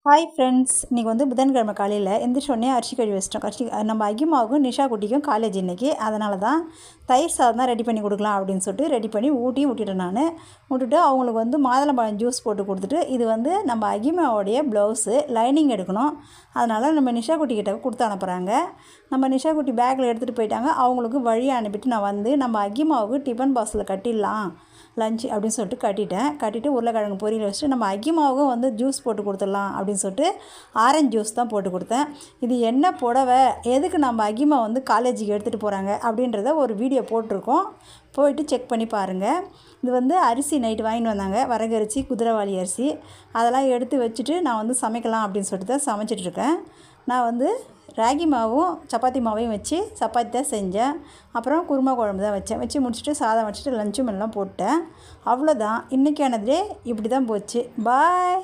Hi friends, இன்றைக்கி வந்து புதன்கிழமை காலையில் எந்திரிச்சோடனே அரிசி கழுவி வச்சிட்டோம். நம்ம அகிமாவுக்கும் நிஷா குட்டிக்கும் காலேஜ் இன்றைக்கி. அதனால தான் தயிர் சாதம் தான் ரெடி பண்ணி கொடுக்கலாம் அப்படின்னு சொல்லிட்டு ரெடி பண்ணி விட்டுட்டேன். நான் விட்டுட்டு அவங்களுக்கு வந்து மாதுளம்பழம் ஜூஸ் போட்டு கொடுத்துட்டு, இது வந்து நம்ம அகிமாவோடைய ப்ளவுஸு லைனிங் எடுக்கணும். அதனால் நம்ம நிஷா குட்டிக்கிட்ட கொடுத்து அனுப்புகிறாங்க. நம்ம நிஷா குட்டி பேக்கில் எடுத்துகிட்டு போயிட்டாங்க. அவங்களுக்கு வழியை அனுப்பிட்டு நான் வந்து நம்ம அகிமாவுக்கு டிஃபன் பாக்ஸில் கட்டிடலாம் லஞ்ச் அப்படின்னு சொல்லிட்டு கட்டிட்டு உருளைக்கிழங்கு பொரியல் வச்சுட்டு நம்ம அகிமாவுக்கும் வந்து ஜூஸ் போட்டு கொடுத்துடலாம் அப்படின்னு சொல்லிட்டு ஆரஞ்சு ஜூஸ் தான் போட்டு கொடுத்தேன். இது என்ன புடவை, எதுக்கு நம்ம அகிமா வந்து காலேஜுக்கு எடுத்துகிட்டு போகிறாங்க அப்படின்றத ஒரு வீடியோ போட்டிருக்கோம், போயிட்டு செக் பண்ணி பாருங்கள். இது வந்து அரிசி நைட்டு வாங்கிட்டு வந்தாங்க, வரகு அரிசி, குதிரைவாளி அரிசி. அதெல்லாம் எடுத்து வச்சுட்டு நான் வந்து சமைக்கலாம் அப்படின்னு சொல்லிட்டு தான் சமைச்சிட்ருக்கேன். நான் வந்து ராகி மாவும் சப்பாத்தி மாவையும் வச்சு சப்பாத்தி தான் செஞ்சேன். அப்புறம் குருமா குழம்பு தான் வச்சு முடிச்சுட்டு சாதம் வச்சுட்டு லஞ்சும் எல்லாம் போட்டேன். அவ்வளோதான், இன்றைக்கானதே இப்படி தான் போச்சு. பாய்.